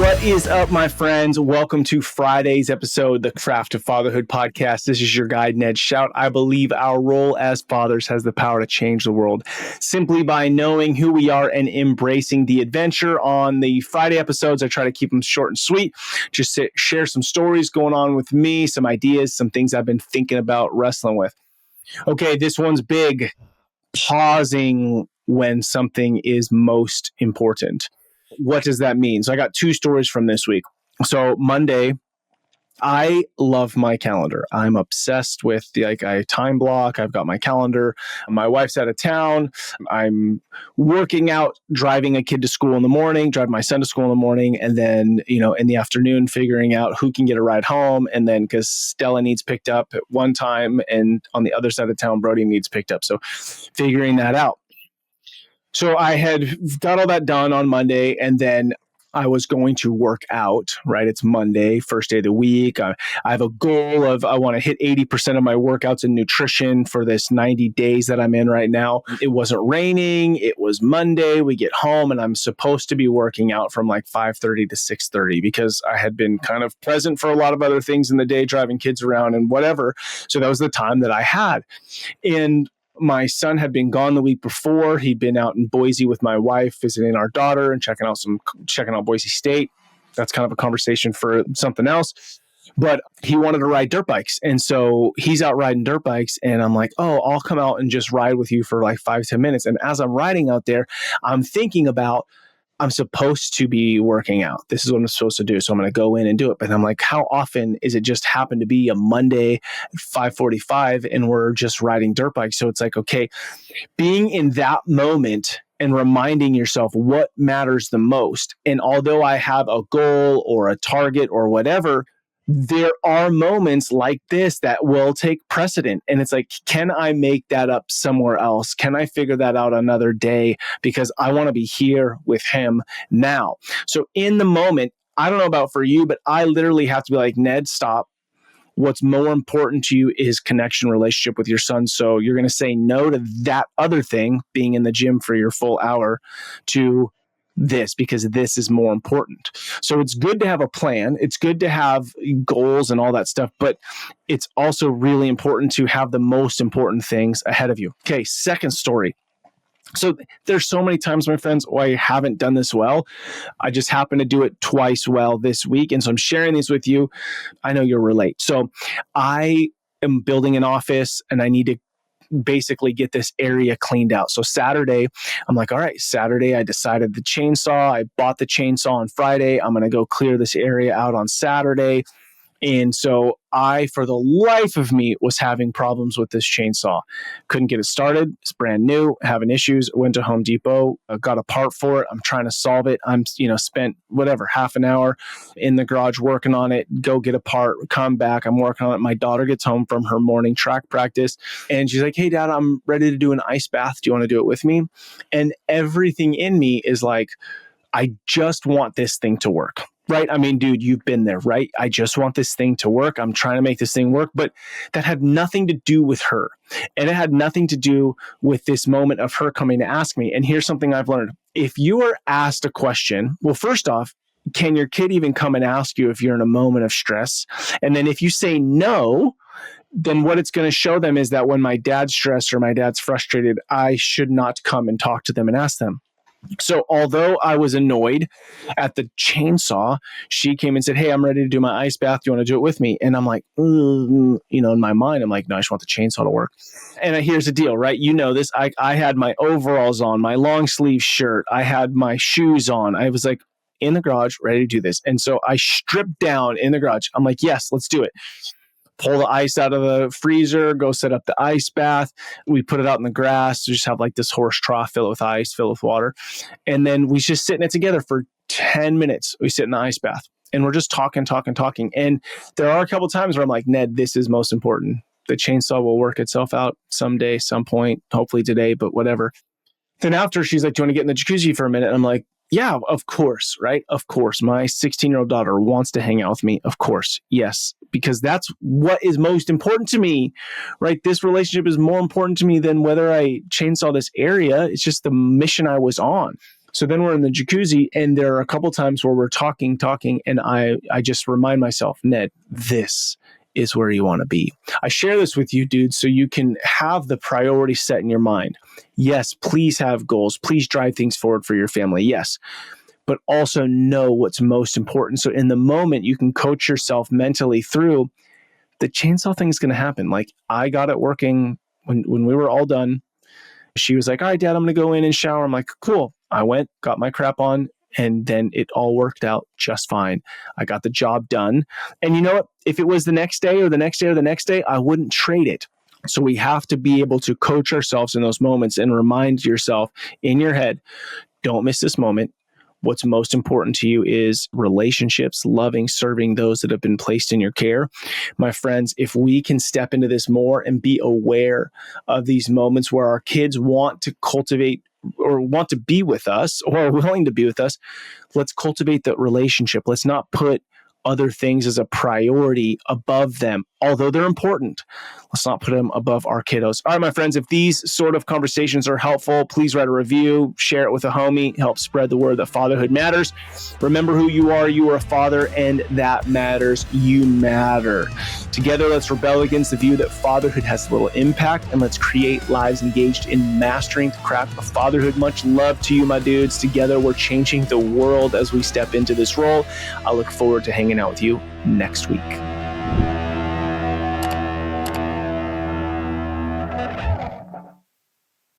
What is up, my friends? Welcome to Friday's episode, the Craft of Fatherhood podcast. This is your guide, Ned Shout. I believe our role as fathers has the power to change the world simply by knowing who we are and embracing the adventure. On the Friday episodes, I try to keep them short and sweet. Just share some stories going on with me, some ideas, some things I've been thinking about, wrestling with. Okay, this one's big. Pausing when something is most important. What does that mean? So I got two stories from this week. So Monday, I love my calendar. I'm obsessed with I time block. I've got my calendar. My wife's out of town. I'm working out, driving a kid to school in the morning, driving my son to school in the morning, and then, in the afternoon, figuring out who can get a ride home. And then because Stella needs picked up at one time, and on the other side of town, Brody needs picked up. So figuring that out. So I had got all that done on Monday, and then I was going to work out, right? It's Monday, first day of the week. I have a goal of I want to hit 80% of my workouts in nutrition for this 90 days that I'm in right now. It wasn't raining. It was Monday. We get home, and I'm supposed to be working out from like 5:30 to 6:30 because I had been kind of present for a lot of other things in the day, driving kids around and whatever. So that was the time that I had. And my son had been gone the week before. He'd been out in Boise with my wife, visiting our daughter and checking out Boise State. That's kind of a conversation for something else. But he wanted to ride dirt bikes. And so he's out riding dirt bikes. And I'm like, oh, I'll come out and just ride with you for like 5-10 minutes. And as I'm riding out there, I'm thinking about, I'm supposed to be working out. This is what I'm supposed to do. So I'm going to go in and do it. But I'm like, how often is it just happen to be a Monday, 5:45, and we're just riding dirt bikes? So it's like, okay, being in that moment and reminding yourself what matters the most. And although I have a goal or a target or whatever, there are moments like this that will take precedent. And it's like, can I make that up somewhere else? Can I figure that out another day? Because I want to be here with him now. So in the moment, I don't know about for you, but I literally have to be like, Ned, stop. What's more important to you is connection, relationship with your son. So you're going to say no to that other thing, being in the gym for your full hour, to this, because this is more important. So it's good to have a plan. It's good to have goals and all that stuff, but it's also really important to have the most important things ahead of you. Okay, second story. So there's so many times, my friends, I haven't done this well. I just happened to do it twice well this week. And so I'm sharing these with you. I know you'll relate. So I am building an office and I need to basically get this area cleaned out. So Saturday, I'm like, all right, Saturday, I decided the chainsaw. I bought the chainsaw on Friday. I'm going to go clear this area out on Saturday. And so I, for the life of me, was having problems with this chainsaw. Couldn't get it started. It's brand new, having issues. Went to Home Depot, got a part for it. I'm trying to solve it. I'm, spent half an hour in the garage working on it, go get a part, come back. I'm working on it. My daughter gets home from her morning track practice and she's like, hey, Dad, I'm ready to do an ice bath. Do you want to do it with me? And everything in me is like, I just want this thing to work. Right? I mean, dude, you've been there, right? I just want this thing to work. I'm trying to make this thing work, but that had nothing to do with her. And it had nothing to do with this moment of her coming to ask me. And here's something I've learned. If you are asked a question, well, first off, can your kid even come and ask you if you're in a moment of stress? And then if you say no, then what it's going to show them is that when my dad's stressed or my dad's frustrated, I should not come and talk to them and ask them. So although I was annoyed at the chainsaw, she came and said, hey, I'm ready to do my ice bath. Do you want to do it with me? And I'm like, in my mind, I'm like, no, I just want the chainsaw to work. And here's the deal, right? You know this. I had my overalls on, my long sleeve shirt. I had my shoes on. I was like in the garage, ready to do this. And so I stripped down in the garage. I'm like, yes, let's do it. Pull the ice out of the freezer, go set up the ice bath. We put it out in the grass. We just have like this horse trough, fill it with ice, fill it with water. And then we just sit in it together for 10 minutes. We sit in the ice bath and we're just talking. And there are a couple of times where I'm like, Ned, this is most important. The chainsaw will work itself out someday, some point, hopefully today, but whatever. Then after she's like, do you want to get in the jacuzzi for a minute? And I'm like, yeah, of course, right? Of course. My 16-year-old daughter wants to hang out with me. Of course. Yes. Because that's what is most important to me, right? This relationship is more important to me than whether I chainsaw this area. It's just the mission I was on. So then we're in the jacuzzi, and there are a couple times where we're talking, and I just remind myself, Ned, this is where you want to be. I share this with you, dude, so you can have the priority set in your mind. Yes, please have goals. Please drive things forward for your family. Yes. But also know what's most important. So in the moment, you can coach yourself mentally through the chainsaw thing is going to happen. Like, I got it working when we were all done. She was like, all right, Dad, I'm going to go in and shower. I'm like, cool. I went, got my crap on, and then it all worked out just fine. I got the job done. And you know what? If it was the next day or the next day or the next day, I wouldn't trade it. So we have to be able to coach ourselves in those moments and remind yourself in your head, don't miss this moment. What's most important to you is relationships, loving, serving those that have been placed in your care. My friends, if we can step into this more and be aware of these moments where our kids want to cultivate or want to be with us or are willing to be with us, let's cultivate that relationship. Let's not put other things as a priority above them, although they're important. Let's not put them above our kiddos. All right, my friends, if these sort of conversations are helpful, please write a review, share it with a homie, help spread the word that fatherhood matters. Remember who you are. You are a father, and that matters. You matter. Together, let's rebel against the view that fatherhood has little impact, and let's create lives engaged in mastering the craft of fatherhood. Much love to you, my dudes. Together, we're changing the world as we step into this role. I look forward to hanging out with you next week.